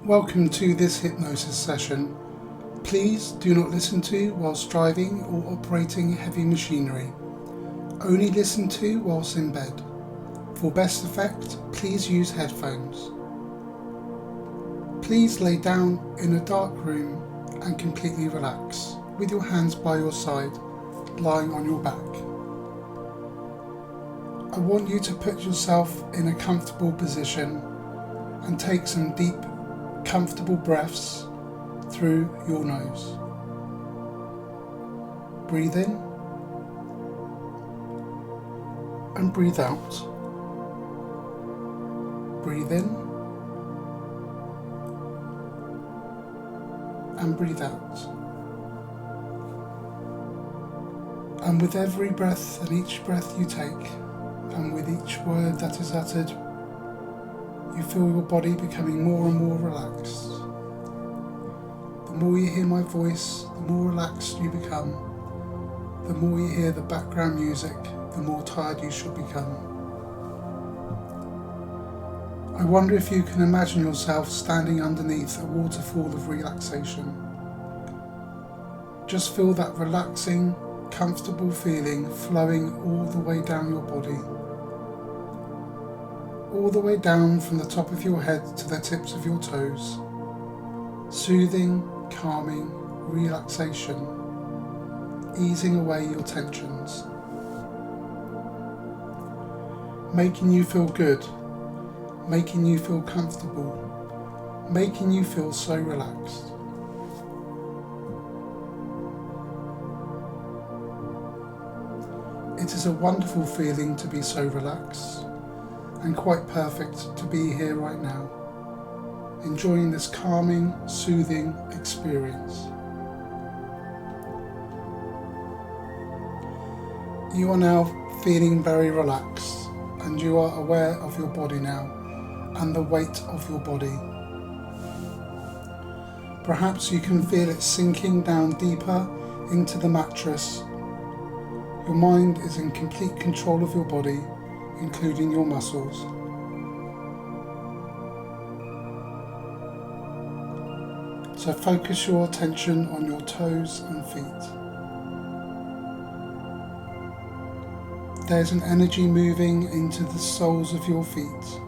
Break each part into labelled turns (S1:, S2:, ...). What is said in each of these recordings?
S1: Welcome to this hypnosis session. Please do not listen to whilst driving or operating heavy machinery. Only listen to whilst in bed. For best effect, please use headphones. Please lay down in a dark room and completely relax, with your hands by your side, lying on your back. I want you to put yourself in a comfortable position and take some deep, comfortable breaths through your nose. Breathe in and breathe out. Breathe in and breathe out. And with every breath and each breath you take, and with each word that is uttered, you feel your body becoming more and more relaxed. The more you hear my voice, the more relaxed you become. The more you hear the background music, the more tired you should become. I wonder if you can imagine yourself standing underneath a waterfall of relaxation. Just feel that relaxing, comfortable feeling flowing all the way down your body. All the way down from the top of your head to the tips of your toes. Soothing, calming, relaxation, easing away your tensions. Making you feel good, making you feel comfortable, making you feel so relaxed. It is a wonderful feeling to be so relaxed, and quite perfect to be here right now, enjoying this calming, soothing experience. You are now feeling very relaxed, and you are aware of your body now and the weight of your body. Perhaps you can feel it sinking down deeper into the mattress. Your mind is in complete control of your body, including your muscles. So focus your attention on your toes and feet. There's an energy moving into the soles of your feet,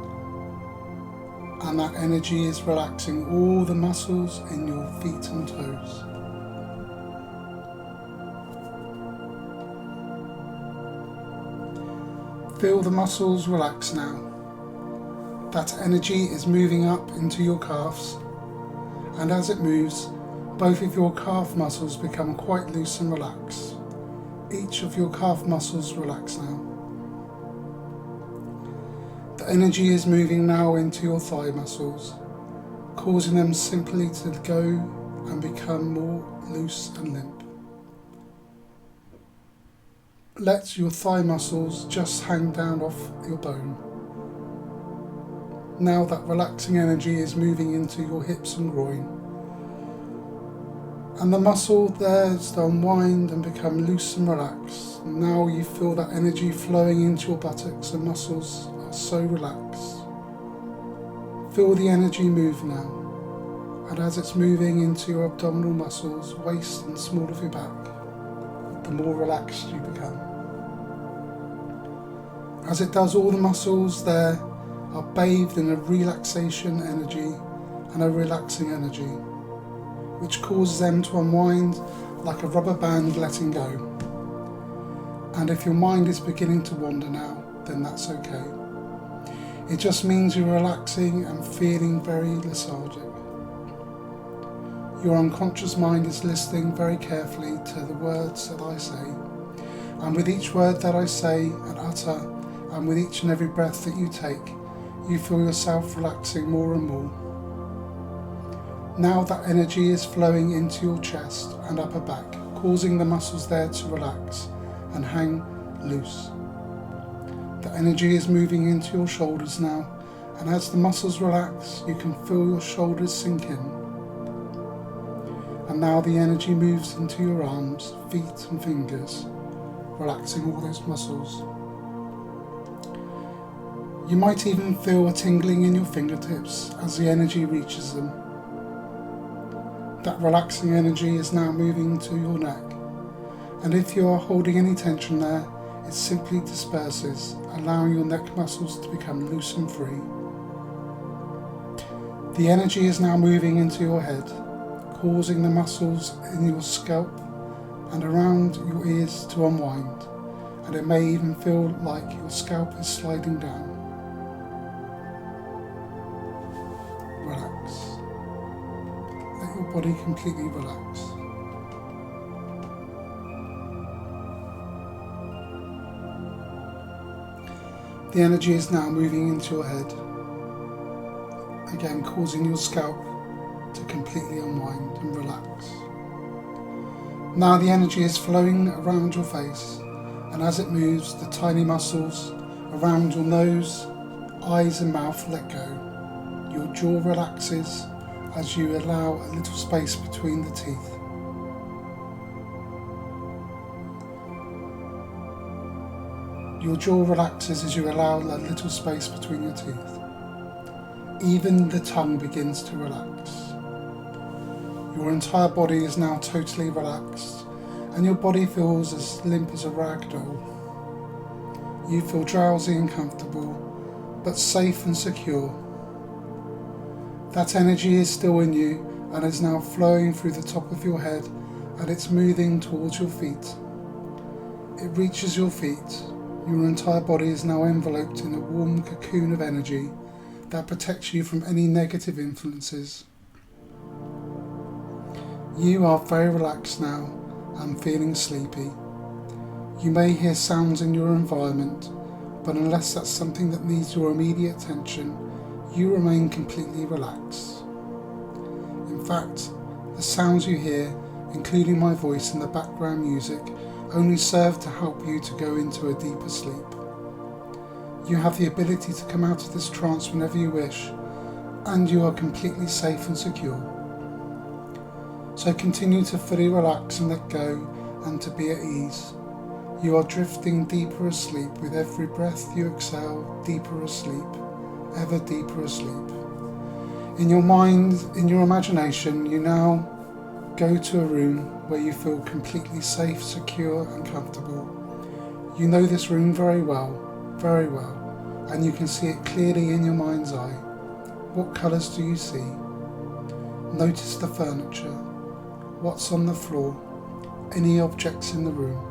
S1: and that energy is relaxing all the muscles in your feet and toes. Feel the muscles relax now. That energy is moving up into your calves, and as it moves, both of your calf muscles become quite loose and relaxed. Each of your calf muscles relax now. The energy is moving now into your thigh muscles, causing them simply to go and become more loose and limp. Let your thigh muscles just hang down off your bone. Now that relaxing energy is moving into your hips and groin. And the muscle there is to unwind and become loose and relaxed. And now you feel that energy flowing into your buttocks and muscles are so relaxed. Feel the energy move now. And as it's moving into your abdominal muscles, waist and small of your back, the more relaxed you become. As it does, all the muscles there are bathed in a relaxation energy and a relaxing energy, which causes them to unwind like a rubber band letting go. And if your mind is beginning to wander now, then that's okay. It just means you're relaxing and feeling very lethargic. Your unconscious mind is listening very carefully to the words that I say, and with each word that I say and utter, and with each and every breath that you take, you feel yourself relaxing more and more. Now that energy is flowing into your chest and upper back, causing the muscles there to relax and hang loose. The energy is moving into your shoulders now, and as the muscles relax, you can feel your shoulders sink in. And now the energy moves into your arms, feet and fingers, relaxing all those muscles. You might even feel a tingling in your fingertips as the energy reaches them, That relaxing energy is now moving to your neck, and if you are holding any tension there, it simply disperses, allowing your neck muscles to become loose and free. The energy is now moving into your head, causing the muscles in your scalp and around your ears to unwind, and it may even feel like your scalp is sliding down. Relax. Let your body completely relax. The energy is now moving into your head, again causing your scalp to completely unwind and relax. Now the energy is flowing around your face, and as it moves, the tiny muscles around your nose, eyes and mouth let go. Your jaw relaxes as you allow a little space between the teeth. Your jaw relaxes as you allow a little space between your teeth. Even the tongue begins to relax. Your entire body is now totally relaxed, and your body feels as limp as a rag doll. You feel drowsy and comfortable, but safe and secure. That energy is still in you and is now flowing through the top of your head, and it's moving towards your feet. It reaches your feet. Your entire body is now enveloped in a warm cocoon of energy that protects you from any negative influences. You are very relaxed now and feeling sleepy. You may hear sounds in your environment, but unless that's something that needs your immediate attention, you remain completely relaxed. In fact, the sounds you hear, including my voice and the background music, only serve to help you to go into a deeper sleep. You have the ability to come out of this trance whenever you wish, and you are completely safe and secure. So continue to fully relax and let go, and to be at ease. You are drifting deeper asleep with every breath you exhale, deeper asleep, ever deeper asleep. In your mind, in your imagination, you now go to a room where you feel completely safe, secure and comfortable. You know this room very well, and you can see it clearly in your mind's eye. What colours do you see? Notice the furniture, what's on the floor, any objects in the room.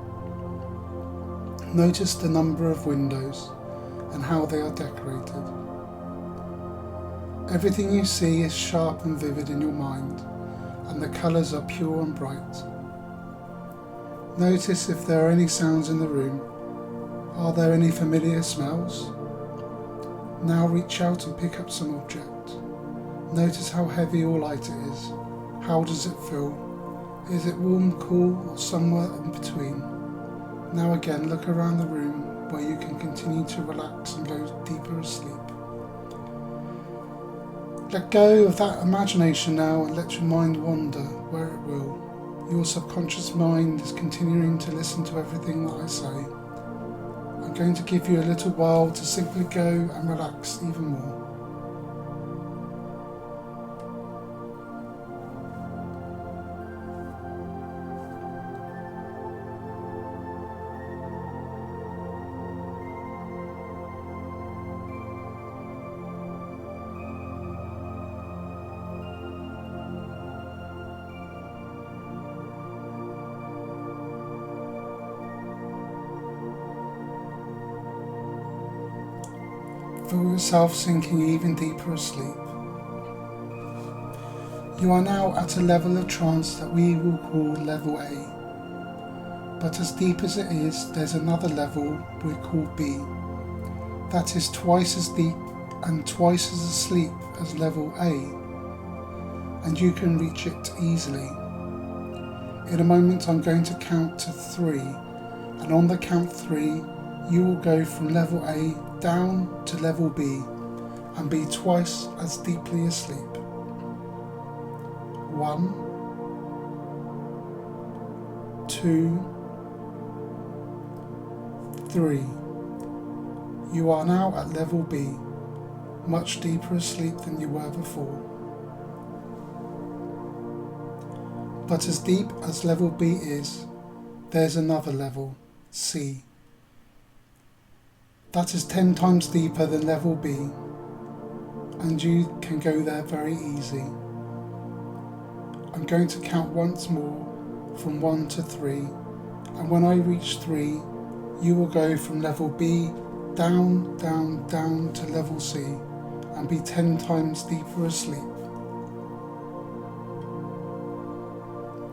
S1: Notice the number of windows and how they are decorated. Everything you see is sharp and vivid in your mind, and the colours are pure and bright. Notice if there are any sounds in the room. Are there any familiar smells? Now reach out and pick up some object. Notice how heavy or light it is. How does it feel? Is it warm, cool, or somewhere in between? Now again, look around the room where you can continue to relax and go deeper asleep. Let go of that imagination now and let your mind wander where it will. Your subconscious mind is continuing to listen to everything that I say. I'm going to give you a little while to simply go and relax even more. Feel yourself sinking even deeper asleep. You are now at a level of trance that we will call level A. But as deep as it is, there's another level we call B. That is twice as deep and twice as asleep as level A. And you can reach it easily. In a moment I'm going to count to 3, and on the count 3 you will go from level A down to level B and be twice as deeply asleep. 1, 2, 3. You are now at level B, much deeper asleep than you were before. But as deep as level B is, there's another level, C. That is 10 times deeper than level B, and you can go there very easy. I'm going to count once more from 1 to 3, and when I reach 3, you will go from level B down, down, down to level C and be 10 times deeper asleep.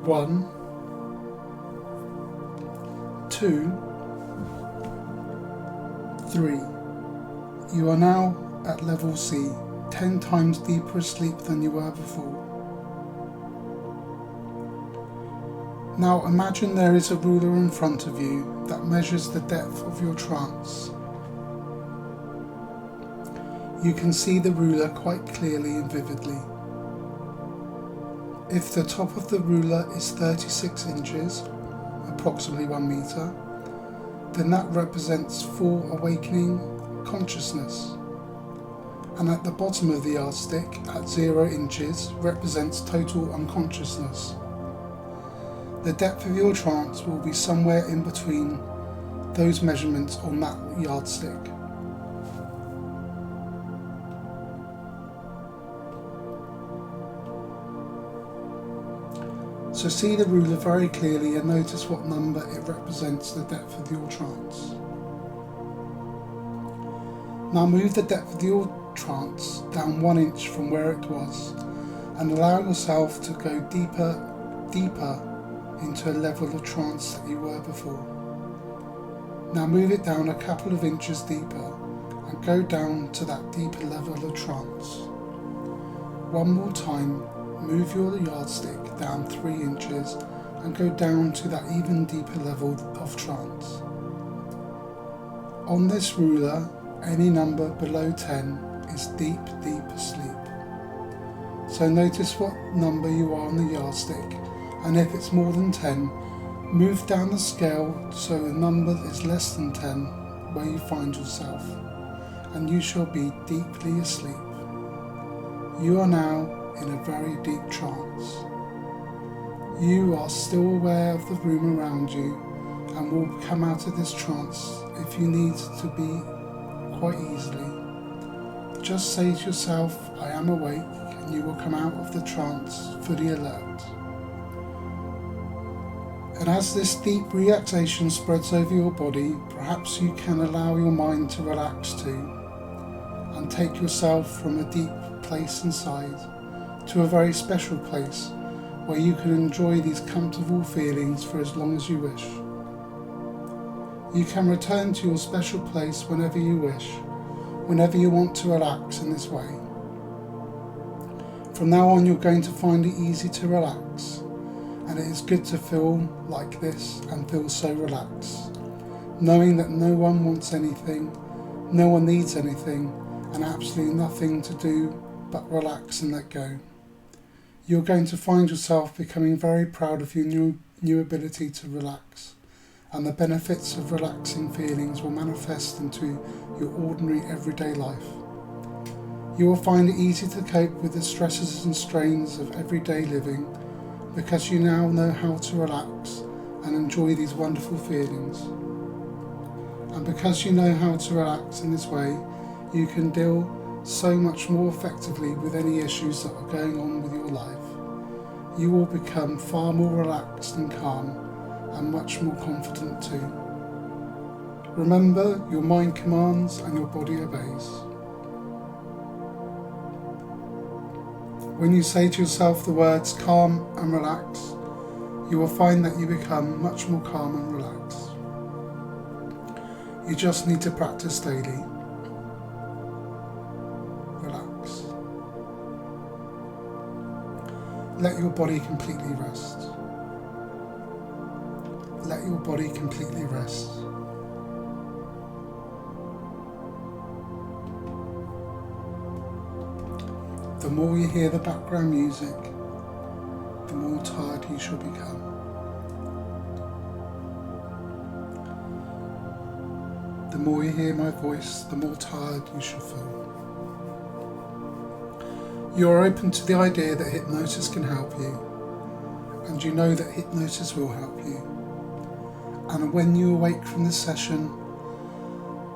S1: 1, 2, 3. You are now at level C, 10 times deeper asleep than you were before. Now imagine there is a ruler in front of you that measures the depth of your trance. You can see the ruler quite clearly and vividly. If the top of the ruler is 36 inches, approximately 1 meter, then that represents full awakening consciousness. And at the bottom of the yardstick, at 0 inches, represents total unconsciousness. The depth of your trance will be somewhere in between those measurements on that yardstick. So see the ruler very clearly and notice what number it represents the depth of your trance. Now move the depth of your trance down 1 inch from where it was and allow yourself to go deeper into a level of trance that you were before. Now move it down a couple of inches deeper and go down to that deeper level of trance. One more time, move your yardstick down 3 inches and go down to that even deeper level of trance. On this ruler, any number below 10 is deep, deep asleep. So notice what number you are on the yardstick, and if it's more than 10, move down the scale so the number is less than 10 where you find yourself, and you shall be deeply asleep. You are now in a very deep trance. You are still aware of the room around you and will come out of this trance if you need to be quite easily. Just say to yourself, I am awake, and you will come out of the trance fully alert. And as this deep relaxation spreads over your body, perhaps you can allow your mind to relax too, and take yourself from a deep place inside to a very special place where you can enjoy these comfortable feelings for as long as you wish. You can return to your special place whenever you wish, whenever you want to relax in this way. From now on, you're going to find it easy to relax, and it is good to feel like this and feel so relaxed, knowing that no one wants anything, no one needs anything, and absolutely nothing to do but relax and let go. You're going to find yourself becoming very proud of your new ability to relax, and the benefits of relaxing feelings will manifest into your ordinary everyday life. You will find it easy to cope with the stresses and strains of everyday living because you now know how to relax and enjoy these wonderful feelings. And because you know how to relax in this way, you can deal so much more effectively with any issues that are going on with your life. You will become far more relaxed and calm and much more confident too. Remember, your mind commands and your body obeys. When you say to yourself the words calm and relax, you will find that you become much more calm and relaxed. You just need to practice daily. Relax. Let your body completely rest. Let your body completely rest. The more you hear the background music, the more tired you shall become. The more you hear my voice, the more tired you shall feel. You are open to the idea that hypnosis can help you, and you know that hypnosis will help you. And when you awake from this session,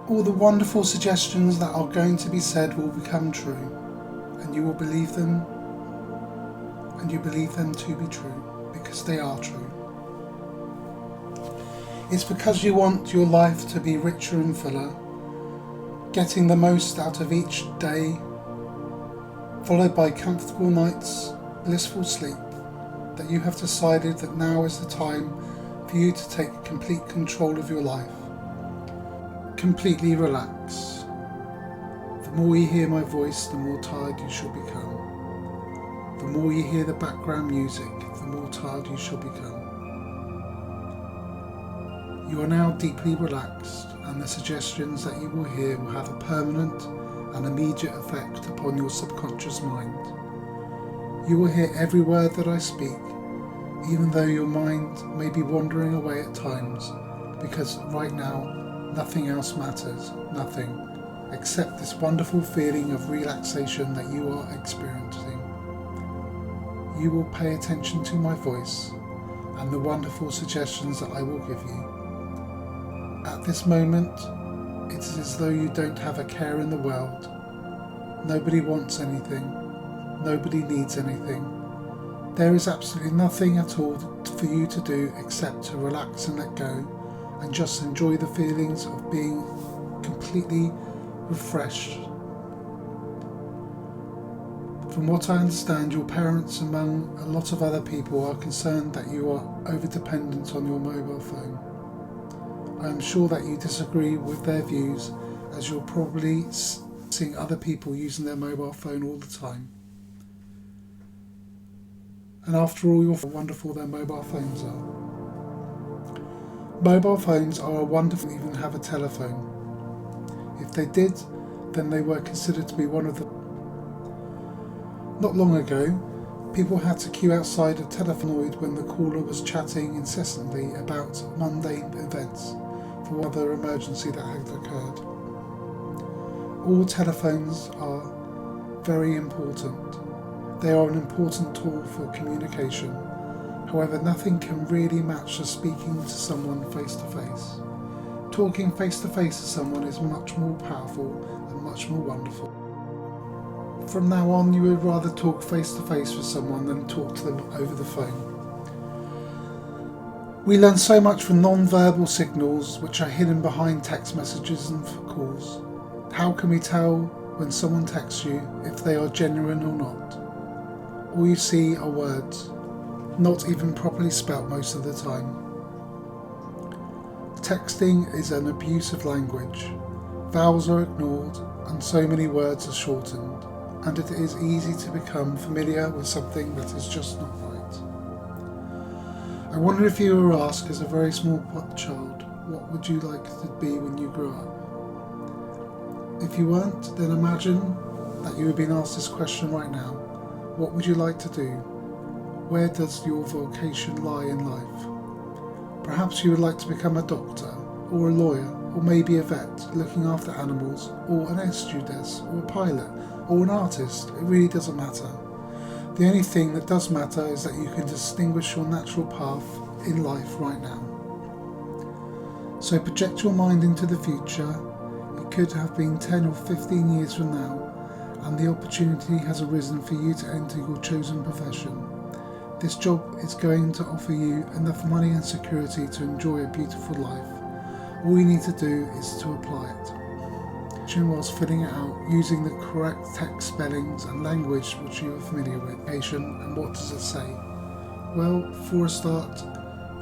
S1: all the wonderful suggestions that are going to be said will become true, and you will believe them, and you believe them to be true, because they are true. It's because you want your life to be richer and fuller, getting the most out of each day, followed by comfortable nights, blissful sleep, that you have decided that now is the time for you to take complete control of your life. Completely relax. The more you hear my voice, the more tired you shall become. The more you hear the background music, the more tired you shall become. You are now deeply relaxed, and the suggestions that you will hear will have a permanent and immediate effect upon your subconscious mind. You will hear every word that I speak, even though your mind may be wandering away at times, because right now nothing else matters, nothing, except this wonderful feeling of relaxation that you are experiencing. You will pay attention to my voice and the wonderful suggestions that I will give you. At this moment, it is as though you don't have a care in the world. Nobody wants anything. Nobody needs anything. There is absolutely nothing at all for you to do except to relax and let go, and just enjoy the feelings of being completely refreshed. From what I understand, your parents, among a lot of other people, are concerned that you are over-dependent on your mobile phone. I am sure that you disagree with their views, as you're probably seeing other people using their mobile phone all the time. And after all, you're wonderful their mobile phones are. Mobile phones are wonderful, even have a telephone. If they did, then they were considered to be one of the... Not long ago, people had to queue outside a telephone when the caller was chatting incessantly about mundane events for other emergency that had occurred. All telephones are very important. They are an important tool for communication. However, nothing can really match the speaking to someone face to face. Talking face to face to someone is much more powerful and much more wonderful. From now on, you would rather talk face to face with someone than talk to them over the phone. We learn so much from non-verbal signals which are hidden behind text messages and calls. How can we tell when someone texts you if they are genuine or not? All you see are words, not even properly spelt most of the time. Texting is an abuse of language. Vowels are ignored and so many words are shortened, and it is easy to become familiar with something that is just not right. I wonder if you were asked as a very small child, what would you like to be when you grow up? If you weren't, then imagine that you have been asked this question right now. What would you like to do? Where does your vocation lie in life? Perhaps you would like to become a doctor, or a lawyer, or maybe a vet, looking after animals, or an air stewardess, or a pilot, or an artist. It really doesn't matter. The only thing that does matter is that you can distinguish your natural path in life right now. So project your mind into the future. It could have been 10 or 15 years from now, and the opportunity has arisen for you to enter your chosen profession. This job is going to offer you enough money and security to enjoy a beautiful life. All you need to do is to apply it. Whilst filling it out using the correct text spellings and language which you are familiar with. And what does it say? Well, for a start,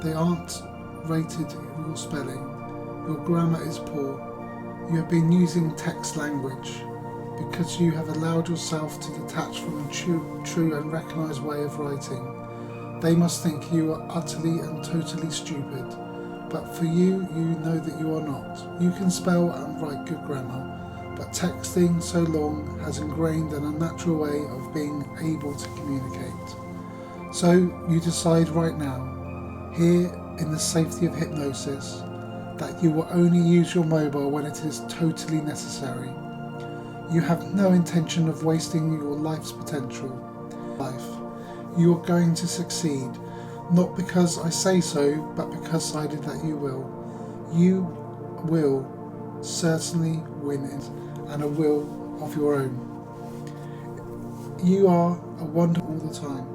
S1: they aren't rated for your spelling. Your grammar is poor. You have been using text language because you have allowed yourself to detach from a true and recognised way of writing. They must think you are utterly and totally stupid. But for you, you know that you are not. You can spell and write good grammar, but texting so long has ingrained an unnatural way of being able to communicate. So you decide right now, here in the safety of hypnosis, that you will only use your mobile when it is totally necessary. You have no intention of wasting your life's potential. You are going to succeed. Not because I say so, but because decided that you will. You will certainly win it, and a will of your own. You are a wonder all the time.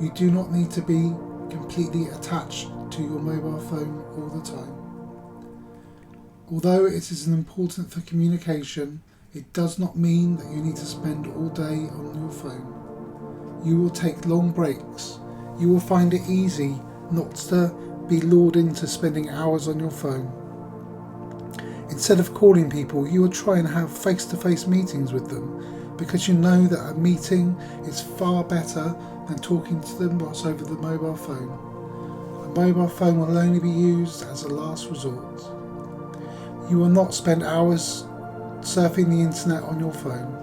S1: You do not need to be completely attached to your mobile phone all the time. Although it is important for communication, it does not mean that you need to spend all day on your phone. You will take long breaks. You will find it easy not to be lured into spending hours on your phone. Instead of calling people, you will try and have face-to-face meetings with them, because you know that a meeting is far better than talking to them whilst over the mobile phone. A mobile phone will only be used as a last resort. You will not spend hours surfing the internet on your phone.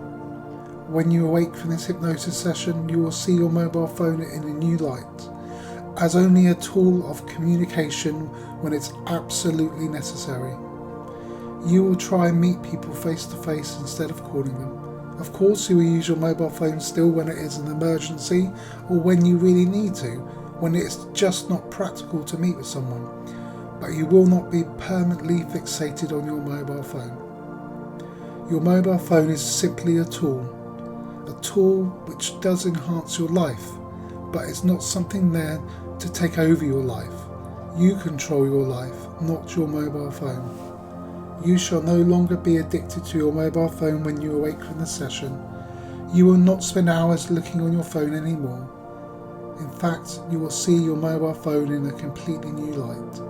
S1: When you awake from this hypnosis session, you will see your mobile phone in a new light, as only a tool of communication when it's absolutely necessary. You will try and meet people face to face instead of calling them. Of course, you will use your mobile phone still when it is an emergency or when you really need to, when it's just not practical to meet with someone, but you will not be permanently fixated on your mobile phone. Your mobile phone is simply a tool which does enhance your life, but it's not something there to take over your life. You control your life, not your mobile phone. You shall no longer be addicted to your mobile phone when you awake from the session. You will not spend hours looking on your phone anymore. In fact, you will see your mobile phone in a completely new light,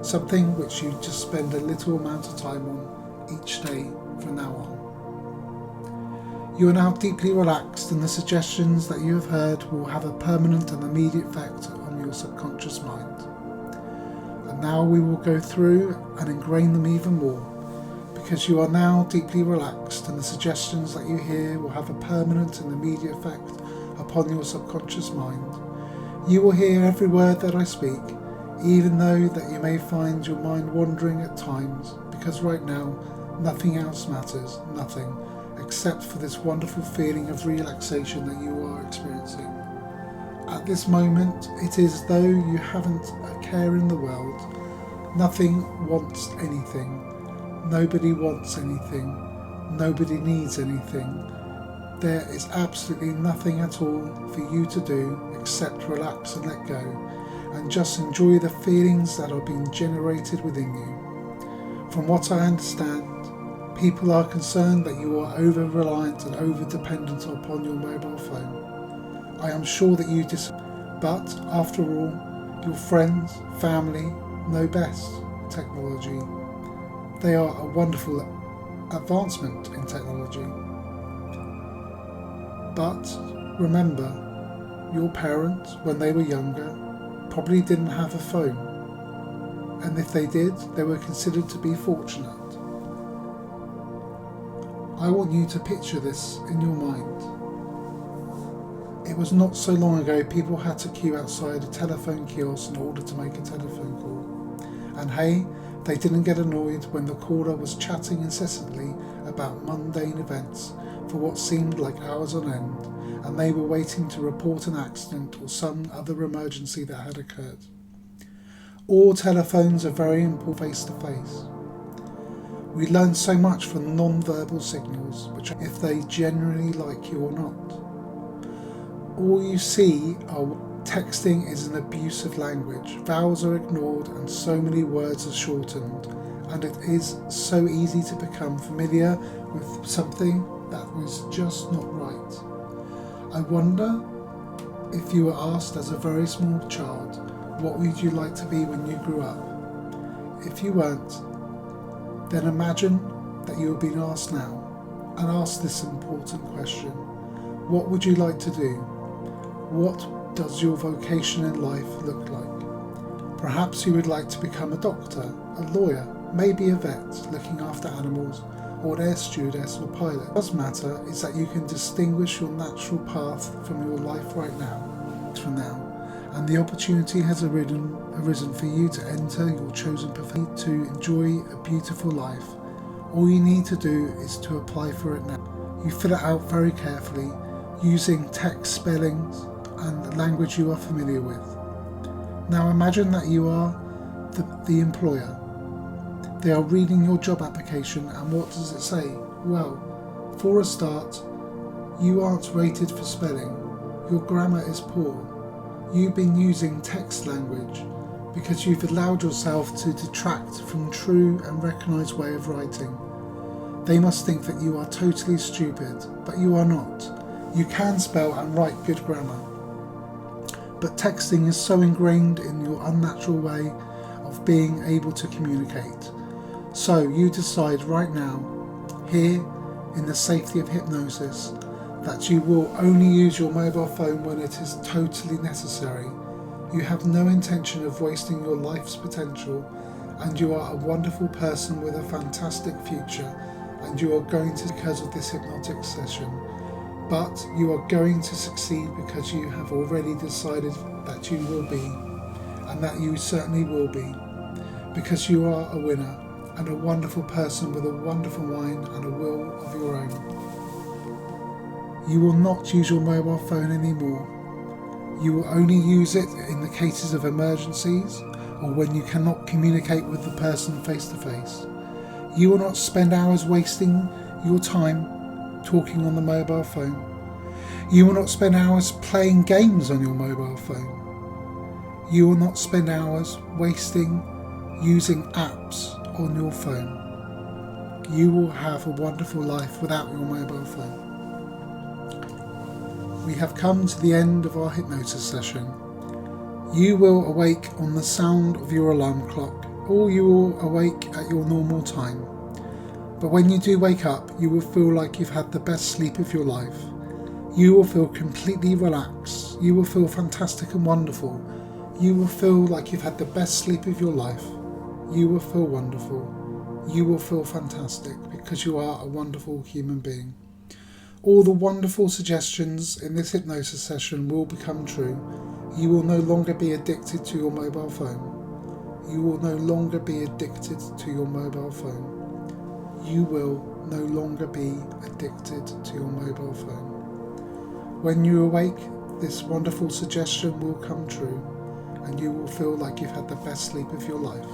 S1: something which you just spend a little amount of time on each day from now on. You are now deeply relaxed, and the suggestions that you have heard will have a permanent and immediate effect on your subconscious mind. And now we will go through and ingrain them even more, because you are now deeply relaxed, and the suggestions that you hear will have a permanent and immediate effect upon your subconscious mind. You will hear every word that I speak, even though that you may find your mind wandering at times, because right now nothing else matters, nothing, except for this wonderful feeling of relaxation that you are experiencing. At this moment, it is as though you haven't a care in the world. Nothing wants anything. Nobody wants anything. Nobody needs anything. There is absolutely nothing at all for you to do except relax and let go, and just enjoy the feelings that are being generated within you. From what I understand, people are concerned that you are over-reliant and over-dependent upon your mobile phone. I am sure that you but after all, your friends, family know best technology. They are a wonderful advancement in technology. But remember, your parents, when they were younger, probably didn't have a phone. And if they did, they were considered to be fortunate. I want you to picture this in your mind. It was not so long ago people had to queue outside a telephone kiosk in order to make a telephone call. And hey, they didn't get annoyed when the caller was chatting incessantly about mundane events for what seemed like hours on end, and they were waiting to report an accident or some other emergency that had occurred. All telephones are very important face to face. We learn so much from non-verbal signals, which are if they genuinely like you or not. All you see are texting is an abusive language. Vowels are ignored and so many words are shortened, and it is so easy to become familiar with something that was just not right. I wonder if you were asked as a very small child, what would you like to be when you grew up? If you weren't, then imagine that you are being asked now, and ask this important question. What would you like to do? What does your vocation in life look like? Perhaps you would like to become a doctor, a lawyer, maybe a vet looking after animals, or an air stewardess or pilot. What does matter is that you can distinguish your natural path from your life right now, and the opportunity has arisen for you to enter your chosen profession, to enjoy a beautiful life. All you need to do is to apply for it now. You fill it out very carefully, using text spellings and language you are familiar with. Now imagine that you are the employer. They are reading your job application, and what does it say? Well, for a start, you aren't rated for spelling. Your grammar is poor. You've been using text language because you've allowed yourself to detract from true and recognised way of writing. They must think that you are totally stupid, but you are not. You can spell and write good grammar. But texting is so ingrained in your unnatural way of being able to communicate. So you decide right now, here in the safety of hypnosis, that you will only use your mobile phone when it is totally necessary. You have no intention of wasting your life's potential, and you are a wonderful person with a fantastic future, and you are going to because of this hypnotic session. But you are going to succeed because you have already decided that you will be, and that you certainly will be, because you are a winner and a wonderful person with a wonderful mind and a will of your own. You will not use your mobile phone anymore. You will only use it in the cases of emergencies or when you cannot communicate with the person face to face. You will not spend hours wasting your time talking on the mobile phone. You will not spend hours playing games on your mobile phone. You will not spend hours wasting using apps on your phone. You will have a wonderful life without your mobile phone. We have come to the end of our hypnosis session. You will awake on the sound of your alarm clock, or you will awake at your normal time. But when you do wake up, you will feel like you've had the best sleep of your life. You will feel completely relaxed. You will feel fantastic and wonderful. You will feel like you've had the best sleep of your life. You will feel wonderful. You will feel fantastic because you are a wonderful human being. All the wonderful suggestions in this hypnosis session will become true. You will no longer be addicted to your mobile phone. You will no longer be addicted to your mobile phone. You will no longer be addicted to your mobile phone. When you awake, this wonderful suggestion will come true, and you will feel like you've had the best sleep of your life.